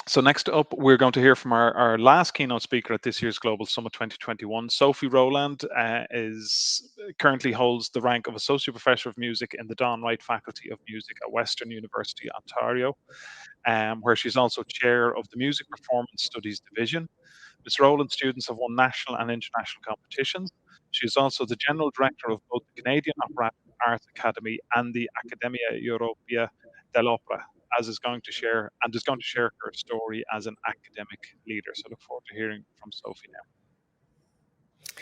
So next up, we're going to hear from our last keynote speaker at this year's Global Summit 2021. Sophie Roland is currently holds the rank of Associate Professor of Music in the Don Wright Faculty of Music at Western University, Ontario, where she's also chair of the Music Performance Studies Division. Ms. Roland's students have won national and international competitions. She is also the General Director of both the Canadian Operatic Arts Academy and the Accademia Europea Dell'Opera, as is going to share her story as an academic leader. So I look forward to hearing from Sophie now.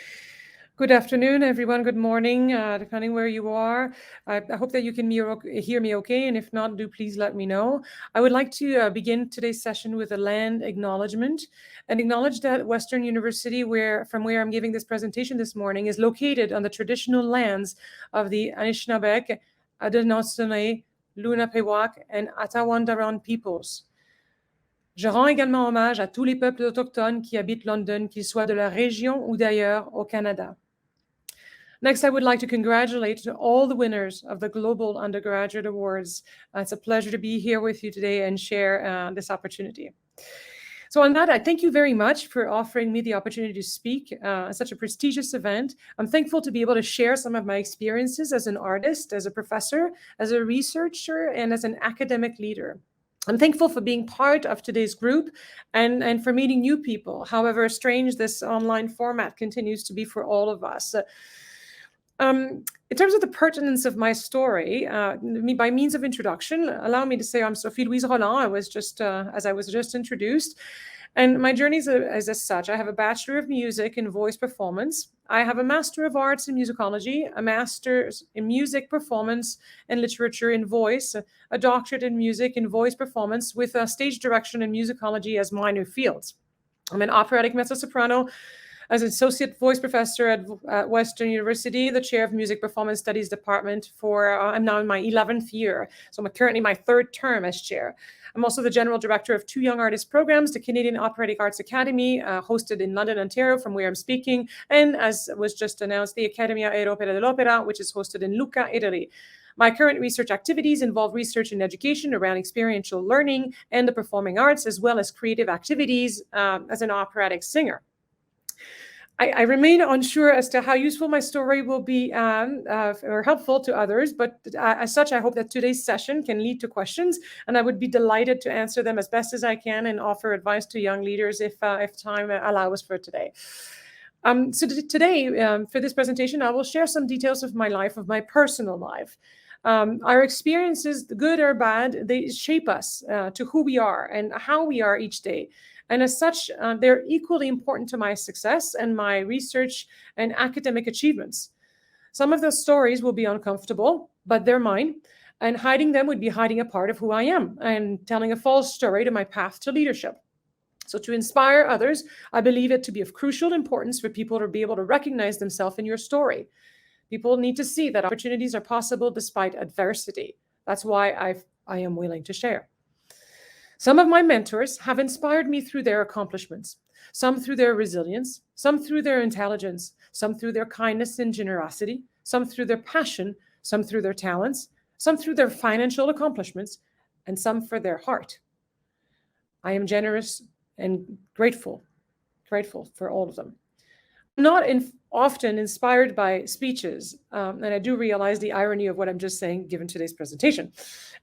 Good afternoon, everyone. Good morning, depending where you are. I hope that you can hear me okay, and if not, do please let me know. I would like to begin today's session with a land acknowledgement, and acknowledge that Western University, from where I'm giving this presentation this morning, is located on the traditional lands of the Anishinaabe, Haudenosaunee, Lenape, and Attawandaron peoples. Je rends également hommage à tous les peuples autochtones qui habitent London, qu'ils soient de la région ou d'ailleurs au Canada. Next, I would like to congratulate all the winners of the Global Undergraduate Awards. It's a pleasure to be here with you today and share this opportunity. So on that, I thank you very much for offering me the opportunity to speak at such a prestigious event. I'm thankful to be able to share some of my experiences as an artist, as a professor, as a researcher, and as an academic leader. I'm thankful for being part of today's group and for meeting new people, however strange this online format continues to be for all of us. In terms of the pertinence of my story, by means of introduction, allow me to say I'm Sophie Roland. As I was just introduced. And my journey is as such. I have a Bachelor of Music in Voice Performance. I have a Master of Arts in Musicology, a Master's in Music Performance and Literature in Voice, a Doctorate in Music in Voice Performance with a Stage Direction and Musicology as minor fields. I'm an operatic mezzo-soprano, as an associate voice professor at Western University, the chair of Music Performance Studies Department I'm now in my 11th year. So I'm currently my third term as chair. I'm also the general director of two young artist programs, the Canadian Operatic Arts Academy, hosted in London, Ontario, from where I'm speaking, and as was just announced, the Accademia Europea Dell'Opera, which is hosted in Lucca, Italy. My current research activities involve research and education around experiential learning and the performing arts, as well as creative activities as an operatic singer. I remain unsure as to how useful my story will be or helpful to others, but as such, I hope that today's session can lead to questions, and I would be delighted to answer them as best as I can and offer advice to young leaders if time allows for today. Today, for this presentation, I will share some details of my life, of my personal life. Our experiences, good or bad, they shape us to who we are and how we are each day. And as such, they're equally important to my success and my research and academic achievements. Some of those stories will be uncomfortable, but they're mine. And hiding them would be hiding a part of who I am and telling a false story to my path to leadership. So to inspire others, I believe it to be of crucial importance for people to be able to recognize themselves in your story. People need to see that opportunities are possible despite adversity. That's why I am willing to share. Some of my mentors have inspired me through their accomplishments, some through their resilience, some through their intelligence, some through their kindness and generosity, some through their passion, some through their talents, some through their financial accomplishments, and some for their heart. I am generous and grateful for all of them. I'm not often inspired by speeches, and I do realize the irony of what I'm just saying given today's presentation.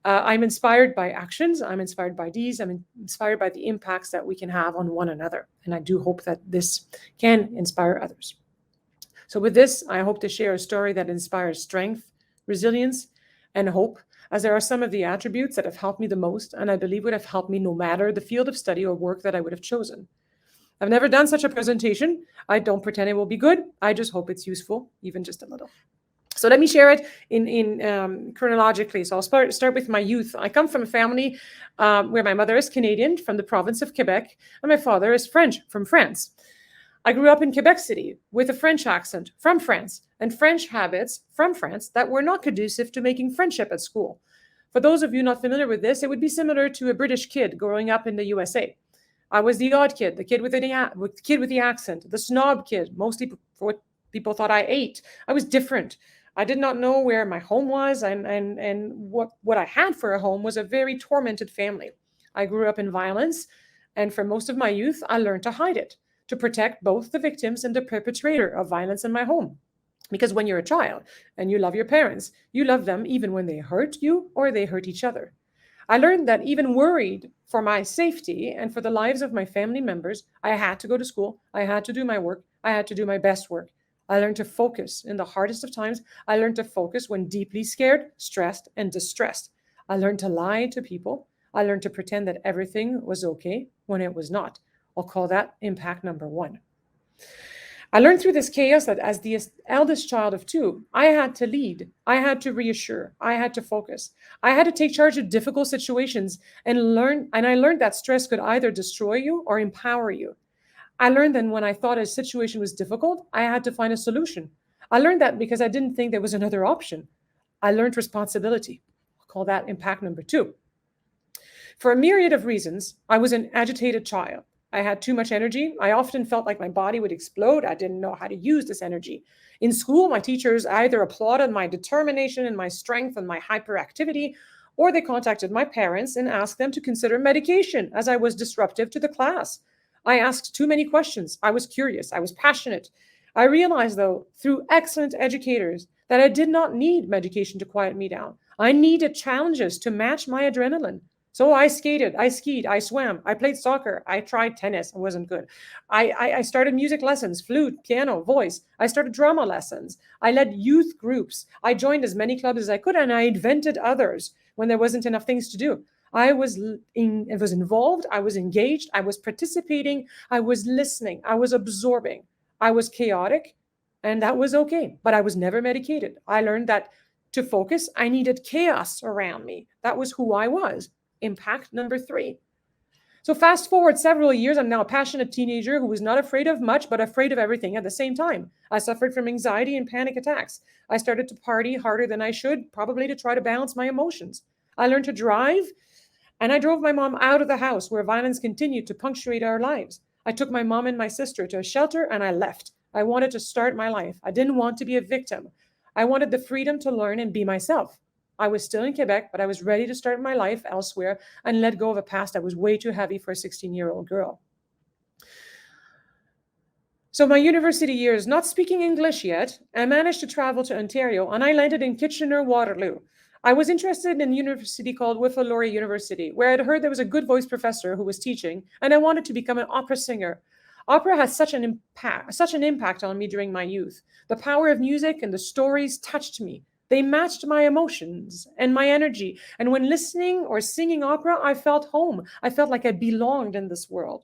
I'm inspired by actions, I'm inspired by deeds, I'm inspired by the impacts that we can have on one another, and I do hope that this can inspire others. So with this, I hope to share a story that inspires strength, resilience, and hope, as there are some of the attributes that have helped me the most, and I believe would have helped me no matter the field of study or work that I would have chosen. I've never done such a presentation. I don't pretend it will be good. I just hope it's useful, even just a little. So let me share it in chronologically. So I'll start with my youth. I come from a family where my mother is Canadian from the province of Quebec, and my father is French from France. I grew up in Quebec City with a French accent from France and French habits from France that were not conducive to making friendship at school. For those of you not familiar with this, it would be similar to a British kid growing up in the USA. I was the odd kid, the kid with the accent, the snob kid, mostly for what people thought I ate. I was different. I did not know where my home was, and what I had for a home was a very tormented family. I grew up in violence, And for most of my youth, I learned to hide it, to protect both the victims and the perpetrator of violence in my home. Because when you're a child and you love your parents, you love them even when they hurt you or they hurt each other. I learned that even worried for my safety and for the lives of my family members, I had to go to school, I had to do my work, I had to do my best work. I learned to focus in the hardest of times. I learned to focus when deeply scared, stressed, and distressed. I learned to lie to people. I learned to pretend that everything was okay when it was not. I'll call that impact number 1. I learned through this chaos that as the eldest child of 2, I had to lead, I had to reassure, I had to focus. I had to take charge of difficult situations and I learned that stress could either destroy you or empower you. I learned that when I thought a situation was difficult, I had to find a solution. I learned that because I didn't think there was another option. I learned responsibility. I'll call that impact number 2. For a myriad of reasons, I was an agitated child. I had too much energy. I often felt like my body would explode. I didn't know how to use this energy. In school, my teachers either applauded my determination and my strength and my hyperactivity, or they contacted my parents and asked them to consider medication as I was disruptive to the class. I asked too many questions. I was curious. I was passionate. I realized, though, through excellent educators, that I did not need medication to quiet me down. I needed challenges to match my adrenaline. So I skated, I skied, I swam, I played soccer, I tried tennis, I wasn't good. I started music lessons, flute, piano, voice. I started drama lessons. I led youth groups. I joined as many clubs as I could, and I invented others when there wasn't enough things to do. I was involved, I was engaged, I was participating, I was listening, I was absorbing. I was chaotic, and that was okay, but I was never medicated. I learned that to focus, I needed chaos around me. That was who I was. Impact number 3. So fast forward several years, I'm now a passionate teenager who was not afraid of much, but afraid of everything at the same time. I suffered from anxiety and panic attacks. I started to party harder than I should, probably to try to balance my emotions. I learned to drive, and I drove my mom out of the house where violence continued to punctuate our lives. I took my mom and my sister to a shelter, and I left. I wanted to start my life. I didn't want to be a victim. I wanted the freedom to learn and be myself. I was still in Quebec, but I was ready to start my life elsewhere and let go of a past that was way too heavy for a 16-year-old girl. So my university years, not speaking English yet, I managed to travel to Ontario, and I landed in Kitchener-Waterloo. I was interested in a university called Whiffle-Laurier University, where I'd heard there was a good voice professor who was teaching, and I wanted to become an opera singer. Opera has such an impact on me during my youth. The power of music and the stories touched me. They matched my emotions and my energy. And when listening or singing opera, I felt home. I felt like I belonged in this world.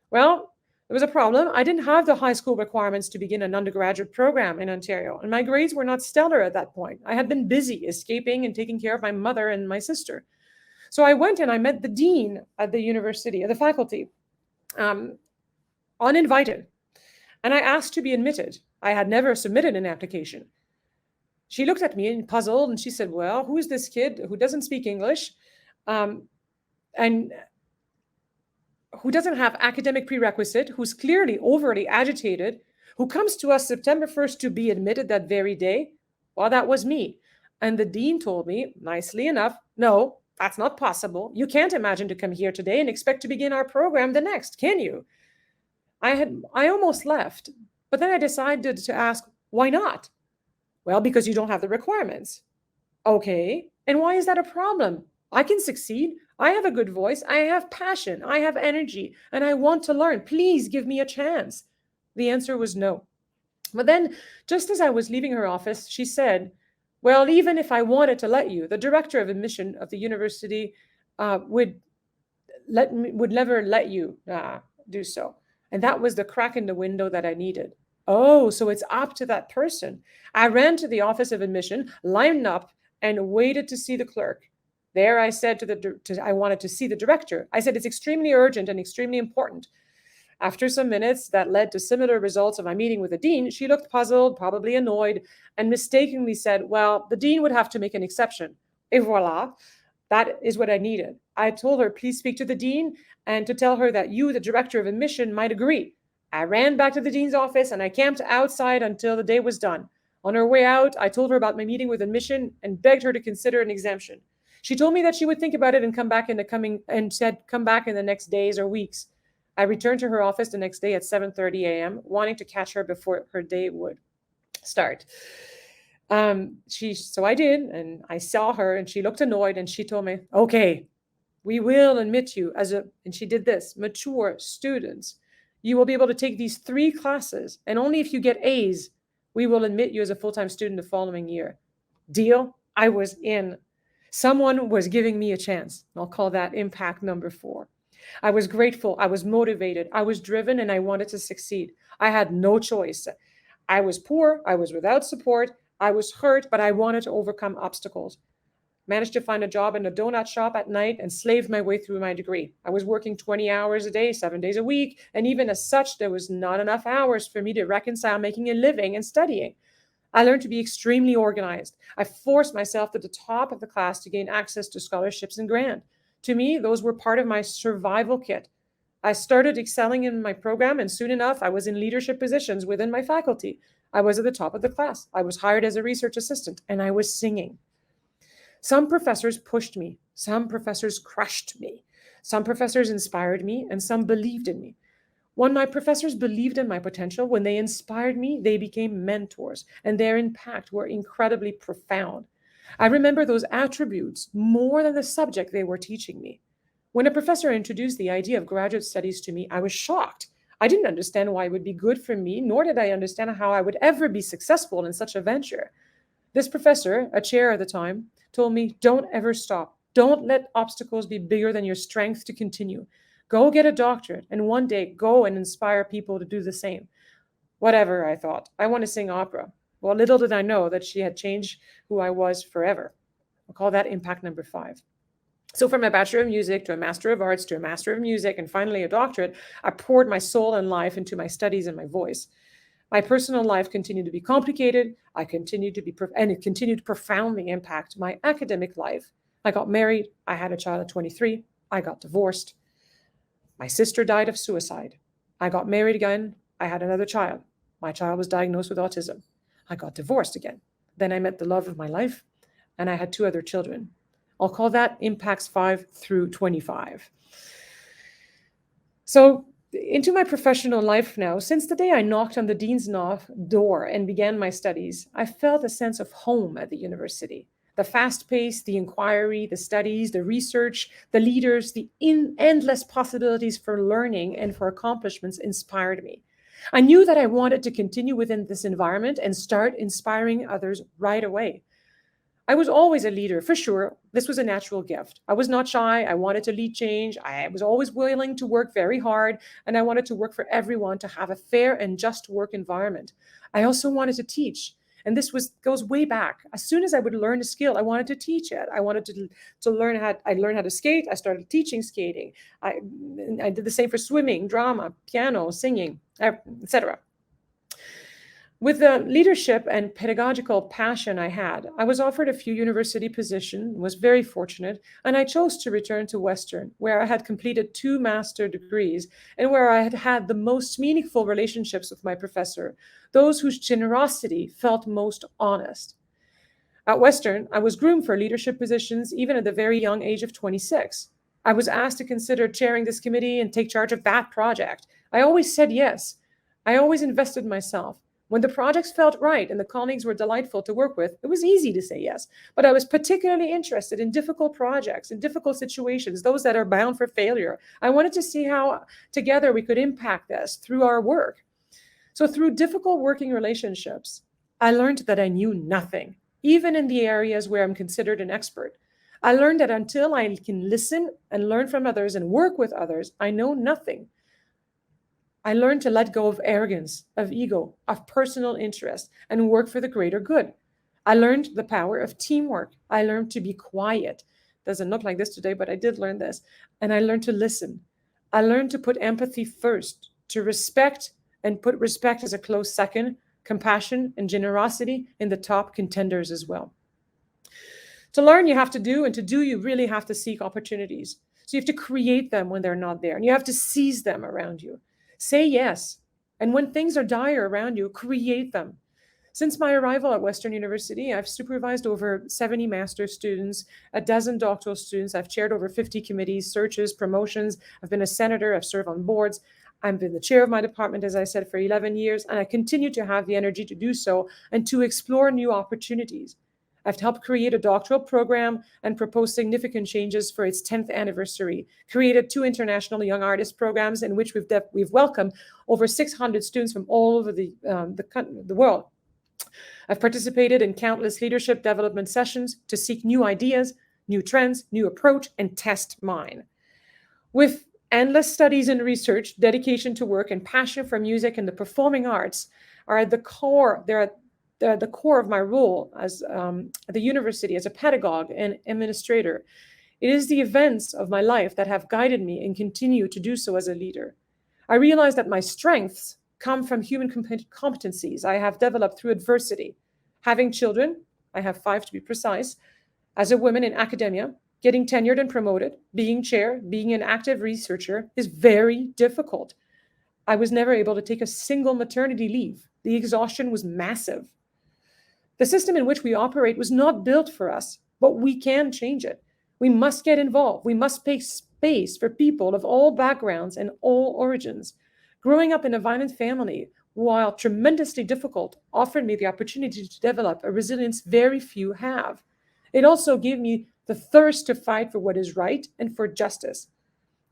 Well, there was a problem. I didn't have the high school requirements to begin an undergraduate program in Ontario, and my grades were not stellar at that point. I had been busy escaping and taking care of my mother and my sister. So I went and I met the dean at the university, at the faculty, uninvited. And I asked to be admitted. I had never submitted an application. She looked at me and puzzled, and she said, well, who is this kid who doesn't speak English and who doesn't have academic prerequisite, who's clearly overly agitated, who comes to us September 1st to be admitted that very day? Well, that was me. And the dean told me, nicely enough, no, that's not possible. You can't imagine to come here today and expect to begin our program the next, can you? I almost left, but then I decided to ask, why not? Well, because you don't have the requirements. Okay, and why is that a problem? I can succeed. I have a good voice. I have passion. I have energy, and I want to learn. Please give me a chance. The answer was no. But then, just as I was leaving her office, she said, well, even if I wanted to let you, the director of admission of the university would never let you do so. And that was the crack in the window that I needed. Oh, so it's up to that person. I ran to the office of admission, lined up, and waited to see the clerk. There I said I wanted to see the director. I said, it's extremely urgent and extremely important. After some minutes that led to similar results of my meeting with the dean, she looked puzzled, probably annoyed, and mistakenly said, well, the dean would have to make an exception. Et voila, that is what I needed. I told her, please speak to the dean and to tell her that you, the director of admission, might agree. I ran back to the dean's office and I camped outside until the day was done. On her way out, I told her about my meeting with admission and begged her to consider an exemption. She told me that she would think about it and come back in the coming and said come back in the next days or weeks. I returned to her office the next day at 7:30 a.m., wanting to catch her before her day would start. So I did, and I saw her, and she looked annoyed, and she told me, "Okay, we will admit you as a," and she did this, "mature students. You will be able to take these 3 classes, and only if you get A's, we will admit you as a full-time student the following year." Deal? I was in. Someone was giving me a chance. I'll call that impact number 4. I was grateful. I was motivated. I was driven, and I wanted to succeed. I had no choice. I was poor. I was without support. I was hurt, but I wanted to overcome obstacles. Managed to find a job in a donut shop at night and slaved my way through my degree. I was working 20 hours a day, 7 days a week, and even as such, there was not enough hours for me to reconcile making a living and studying. I learned to be extremely organized. I forced myself to the top of the class to gain access to scholarships and grants. To me, those were part of my survival kit. I started excelling in my program, and soon enough, I was in leadership positions within my faculty. I was at the top of the class. I was hired as a research assistant, and I was singing. Some professors pushed me. Some professors crushed me. Some professors inspired me, and some believed in me. When my professors believed in my potential, when they inspired me, they became mentors, and their impact were incredibly profound. I remember those attributes more than the subject they were teaching me. When a professor introduced the idea of graduate studies to me, I was shocked. I didn't understand why it would be good for me, nor did I understand how I would ever be successful in such a venture. This professor, a chair at the time, told me, "Don't ever stop. Don't let obstacles be bigger than your strength to continue. Go get a doctorate, and one day go and inspire people to do the same." Whatever, I thought. I want to sing opera. Well, little did I know that she had changed who I was forever. I'll call that impact number 5. So from a Bachelor of Music to a Master of Arts to a Master of Music and finally a doctorate, I poured my soul and life into my studies and my voice. My personal life continued to be complicated. It continued to profoundly impact my academic life. I got married. I had a child at 23. I got divorced. My sister died of suicide. I got married again. I had another child. My child was diagnosed with autism. I got divorced again. Then I met the love of my life, and I had 2 other children. I'll call that impacts 5 through 25. So into my professional life now, since the day I knocked on the dean's door and began my studies, I felt a sense of home at the university. The fast pace, the inquiry, the studies, the research, the leaders, the endless possibilities for learning and for accomplishments inspired me. I knew that I wanted to continue within this environment and start inspiring others right away. I was always a leader, for sure. This was a natural gift. I was not shy. I wanted to lead change. I was always willing to work very hard, and I wanted to work for everyone to have a fair and just work environment. I also wanted to teach, and goes way back. As soon as I would learn a skill, I wanted to teach it. I wanted to learn I learned how to skate. I started teaching skating. I did the same for swimming, drama, piano, singing, etc. With the leadership and pedagogical passion I had, I was offered a few university positions, was very fortunate, and I chose to return to Western, where I had completed 2 master degrees and where I had had the most meaningful relationships with my professor, those whose generosity felt most honest. At Western, I was groomed for leadership positions even at the very young age of 26. I was asked to consider chairing this committee and take charge of that project. I always said yes. I always invested myself. When the projects felt right and the colleagues were delightful to work with, it was easy to say yes. But I was particularly interested in difficult projects, in difficult situations, those that are bound for failure. I wanted to see how together we could impact this through our work. So through difficult working relationships, I learned that I knew nothing, even in the areas where I'm considered an expert. I learned that until I can listen and learn from others and work with others, I know nothing. I learned to let go of arrogance, of ego, of personal interest, and work for the greater good. I learned the power of teamwork. I learned to be quiet. Doesn't look like this today, but I did learn this. And I learned to listen. I learned to put empathy first, to respect and put respect as a close second, compassion and generosity in the top contenders as well. To learn, you have to do, and to do, you really have to seek opportunities. So you have to create them when they're not there, and you have to seize them around you. Say yes. And when things are dire around you, create them. Since my arrival at Western University, I've supervised over 70 master's students, a dozen doctoral students. I've chaired over 50 committees, searches, promotions. I've been a senator. I've served on boards. I've been the chair of my department, as I said, for 11 years, and I continue to have the energy to do so and to explore new opportunities. I've helped create a doctoral program and proposed significant changes for its 10th anniversary, created 2 international young artist programs in which we've welcomed over 600 students from all over the world. I've participated in countless leadership development sessions to seek new ideas, new trends, new approach, and test mine. With endless studies and research, dedication to work, and passion for music and the performing arts are at the core. They're the core of my role as at the university as a pedagogue and administrator. It is the events of my life that have guided me and continue to do so as a leader. I realize that my strengths come from human competencies I have developed through adversity. Having children, I have 5 to be precise, as a woman in academia, getting tenured and promoted, being chair, being an active researcher is very difficult. I was never able to take a single maternity leave. The exhaustion was massive. The system in which we operate was not built for us, but we can change it. We must get involved. We must make space for people of all backgrounds and all origins. Growing up in a violent family, while tremendously difficult, offered me the opportunity to develop a resilience very few have. It also gave me the thirst to fight for what is right and for justice.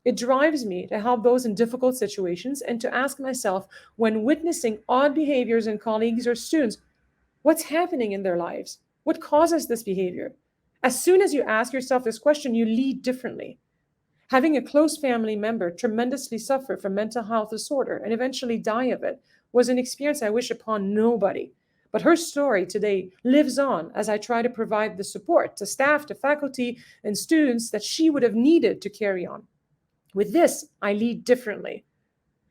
It drives me to help those in difficult situations and to ask myself, when witnessing odd behaviors in colleagues or students, what's happening in their lives? What causes this behavior? As soon as you ask yourself this question, you lead differently. Having a close family member tremendously suffer from mental health disorder and eventually die of it was an experience I wish upon nobody. But her story today lives on as I try to provide the support to staff, to faculty, and students that she would have needed to carry on. With this, I lead differently.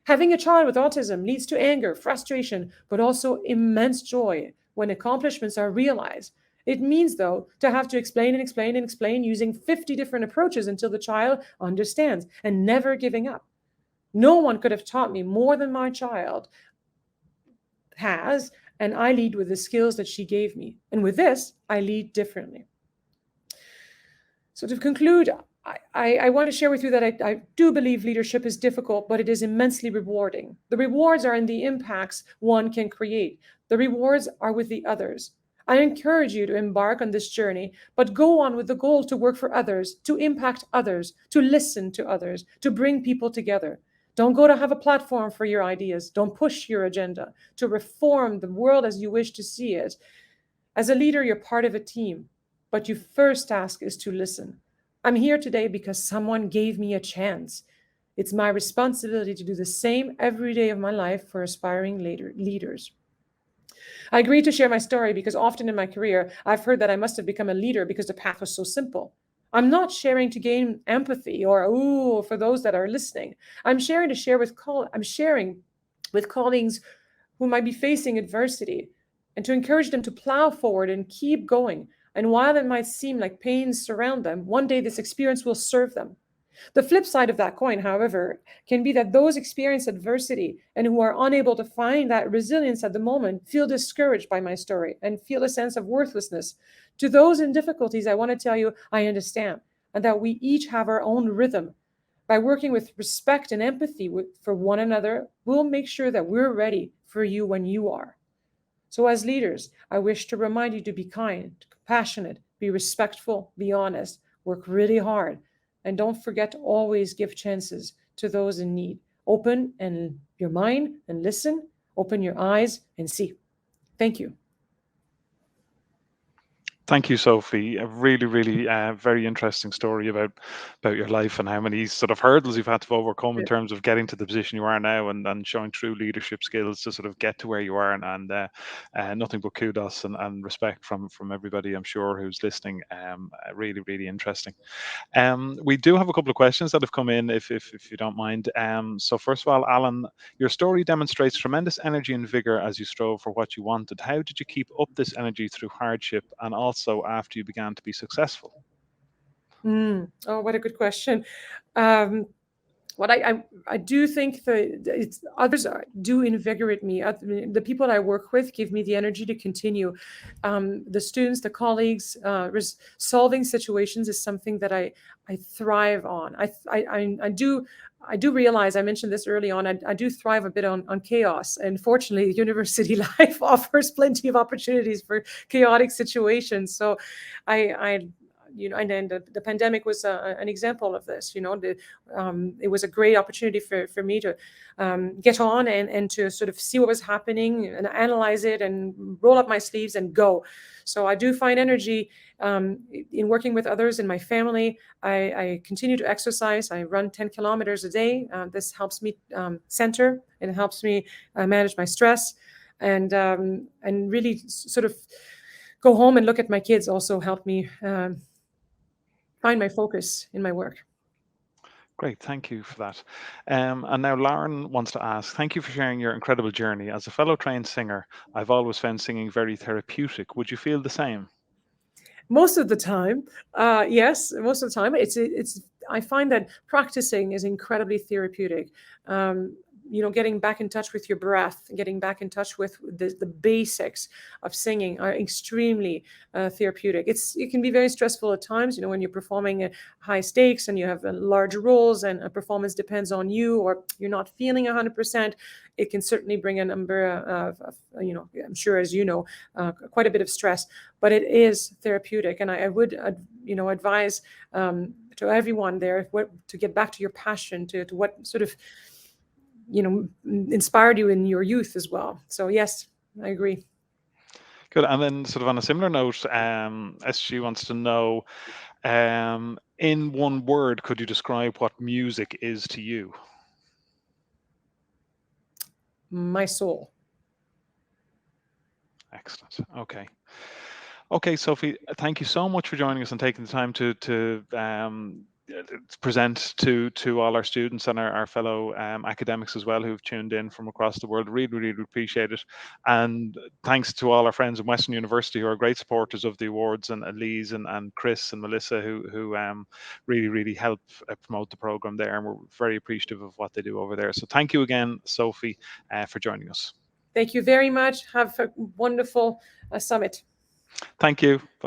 Having a child with autism leads to anger, frustration, but also immense joy when accomplishments are realized. It means, though, to have to explain and explain and explain using 50 different approaches until the child understands and never giving up. No one could have taught me more than my child has, and I lead with the skills that she gave me. And with this, I lead differently. So to conclude, I want to share with you that I do believe leadership is difficult, but it is immensely rewarding. The rewards are in the impacts one can create. The rewards are with the others. I encourage you to embark on this journey, but go on with the goal to work for others, to impact others, to listen to others, to bring people together. Don't go to have a platform for your ideas. Don't push your agenda. To reform the world as you wish to see it. As a leader, you're part of a team, but your first task is to listen. I'm here today because someone gave me a chance. It's my responsibility to do the same every day of my life for aspiring leaders. I agreed to share my story because often in my career, I've heard that I must have become a leader because the path was so simple. I'm not sharing to gain empathy or for those that are listening. I'm sharing with colleagues who might be facing adversity and to encourage them to plow forward and keep going. And while it might seem like pains surround them, one day this experience will serve them. The flip side of that coin, however, can be that those experience adversity and who are unable to find that resilience at the moment feel discouraged by my story and feel a sense of worthlessness. To those in difficulties, I want to tell you, I understand, and that we each have our own rhythm. By working with respect and empathy for one another, we'll make sure that we're ready for you when you are. So as leaders, I wish to remind you to be kind, compassionate, be respectful, be honest, work really hard, and don't forget to always give chances to those in need. Open your mind and listen, open your eyes and see. Thank you. Thank you, Sophie. A really, really very interesting story about your life and how many sort of hurdles you've had to overcome in terms of getting to the position you are now and showing true leadership skills to sort of get to where you are. And nothing but kudos and respect from everybody, I'm sure, who's listening. Really, really interesting. We do have a couple of questions that have come in, if you don't mind. So first of all, Alan, your story demonstrates tremendous energy and vigor as you strove for what you wanted. How did you keep up this energy through hardship and also after you began to be successful? Oh, what a good question. Um, what I do think that others do invigorate me. The people I work with give me the energy to continue. The students, the colleagues, solving situations is something that I thrive on. I do realize, I mentioned this early on, I do thrive a bit on chaos. And fortunately, university life offers plenty of opportunities for chaotic situations. So I and then the pandemic was an example of this. It was a great opportunity for me to get on and to sort of see what was happening and analyze it and roll up my sleeves and go. So I do find energy in working with others in my family. I continue to exercise. I run 10 kilometers a day. This helps me center, and it helps me manage my stress, and really sort of go home and look at my kids also help me find my focus in my work. Great, thank you for that. And now Lauren wants to ask, thank you for sharing your incredible journey. As a fellow trained singer, I've always found singing very therapeutic. Would you feel the same? Most of the time, yes, most of the time, it's. I find that practicing is incredibly therapeutic. Getting back in touch with your breath, getting back in touch with the basics of singing are extremely therapeutic. It can be very stressful at times, when you're performing high stakes and you have large roles and a performance depends on you, or you're not feeling 100%. It can certainly bring a number of I'm sure, as you know, quite a bit of stress, but it is therapeutic. And I would, advise to everyone there to get back to your passion, to what sort of inspired you in your youth as well. So yes, I agree. Good. And then sort of on a similar note, SG wants to know, in one word, could you describe what music is to you? My soul. Excellent. Okay, Sophie, thank you so much for joining us and taking the time to present to all our students and our fellow academics as well who've tuned in from across the world. Really, really appreciate it. And thanks to all our friends in Western University who are great supporters of the awards, and Elise and Chris and Melissa who really, really help promote the program there. And we're very appreciative of what they do over there. So thank you again, Sophie, for joining us. Thank you very much. Have a wonderful summit. Thank you.